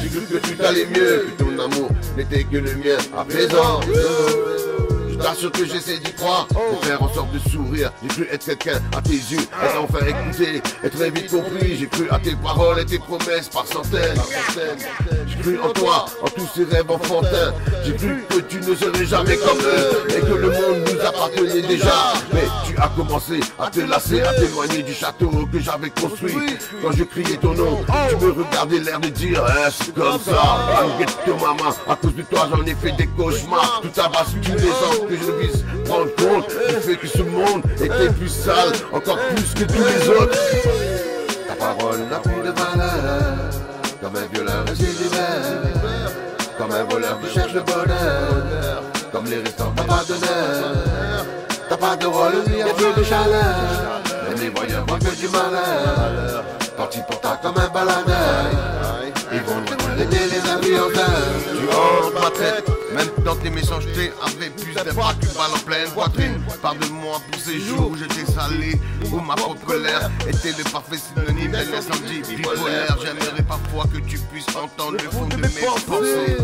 J'ai cru que tu t'allais mieux, que ton amour n'était que le mien. À présent, je t'assure que j'essaie d'y croire, de faire en sorte de sourire. J'ai cru être quelqu'un à tes yeux, être enfin écouté, être très vite compris. J'ai cru à tes paroles et tes promesses par centaines. J'ai cru en toi, en tous ces rêves enfantins. J'ai cru que tu ne serais jamais comme eux et que le monde nous appartenait déjà. Mais tu as commencé à te lasser, à t'éloigner du château que j'avais construit. Quand je criais ton nom, tu me regardais l'air de dire c'est comme ça. Inquiète maman, à cause de toi j'en ai fait des cauchemars. Tout à base tous les ans que je ne puisse prendre compte du fait que ce monde était plus sale, encore plus que tous les autres. Ta parole n'a plus de valeur, comme un violeur récidivaire, comme un voleur qui cherche le bonheur, comme les restants t'as pas d'honneur. T'as pas de rôle ni un peu de chaleur, même les voyeurs voient que du malheur. Parti pour ta comme un baladeur, ils vont aider les influenceurs. Tu hantes ma tête, même dans tes méchancetés avaient plus d'impact qu'une balle en pleine poitrine. Parle de moi pour ces jours où j'étais salé, où ma propre colère était le parfait synonyme d'un incendie bipolaire. J'aimerais parfois que tu puisses entendre le fond de mes pensées,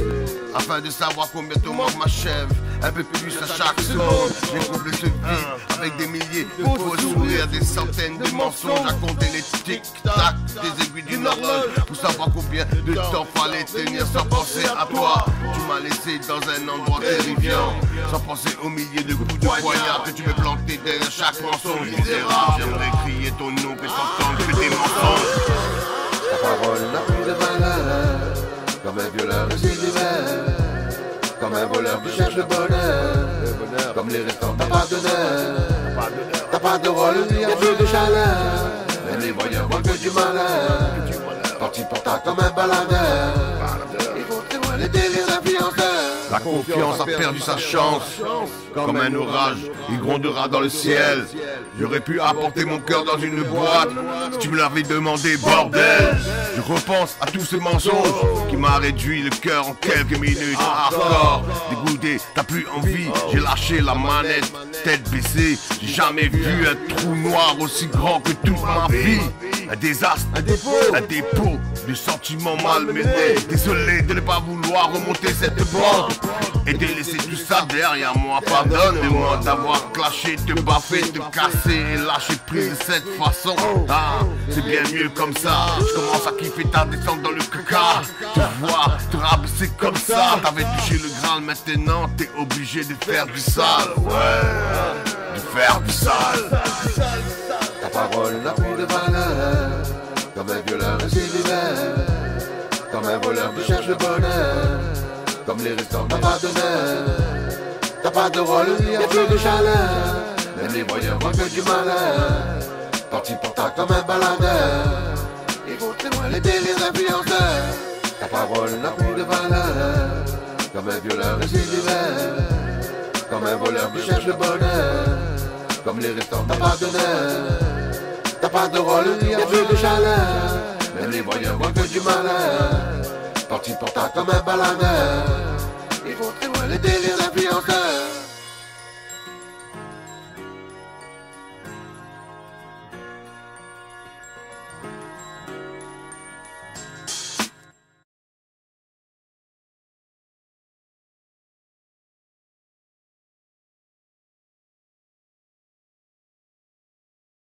afin de savoir combien ton mort m'achève. Un peu plus à chaque seconde, j'ai comblé ce vide avec des milliers de faux sourires, des centaines de mensonges à compter les tic-tac des aiguilles d'une horloge pour savoir combien de temps fallait tenir sans penser à toi. Tu m'as laissé dans un endroit terrifiant, sans penser au milliers de coups de poignard que tu me plantais derrière chaque mensonge misérable. J'aimerais crier ton nom que t'entendre que tes mensonges. Ta parole n'a plus de valeur, comme un violeur récidivaire, comme un voleur qui cherche le bonheur, comme les restants t'as pas d'honneur. T'as pas de rôle ni un peu de chaleur, même les voyeurs voient que du malheur. Parti pour ta comme un baladeur, ils vont témoigner les influenceurs. La confiance a perdu sa chance, comme un orage, il grondera dans le ciel. J'aurais pu apporter mon cœur dans une boîte, si tu me l'avais demandé, bordel. Je repense à tous ces mensonges qui m'a réduit le cœur en quelques minutes. Hardcore, dégoûté, t'as plus envie, j'ai lâché la manette, tête baissée. J'ai jamais vu un trou noir aussi grand que toute ma vie. Un désastre, un dépôt de sentiments malmenés. Désolé de ne pas vouloir remonter cette pente et de laisser tout ça derrière moi. Pardonne-moi d'avoir clashé, te baffé, te casser et lâcher prise de cette façon. Ah, c'est bien mieux comme ça. Je commence à kiffer ta descente dans le caca. Te voir, te rabaisser comme ça. T'avais touché le Graal, maintenant t'es obligé de faire du sale. Ouais, de faire du sale. Ta parole n'a plus de valeur, comme un violeur récidivaire, comme un voleur qui cherche le bonheur, comme les restants t'as pas d'honneur. T'as pas de rôle ni un peu de chaleur, même les voyeurs voient que du malheur. Parti pour ta comme un baladeur, ils vont témoigner les influenceurs. Ta parole n'a plus de valeur, comme un violeur récidivaire, comme un voleur qui cherche le bonheur, comme les restants t'as pas d'honneur. T'as pas de rôle ni un peu de chaleur, même les voyeurs voient que du malheur. Parti pour ta comme un baladeur, ils vont témoigner les influenceurs.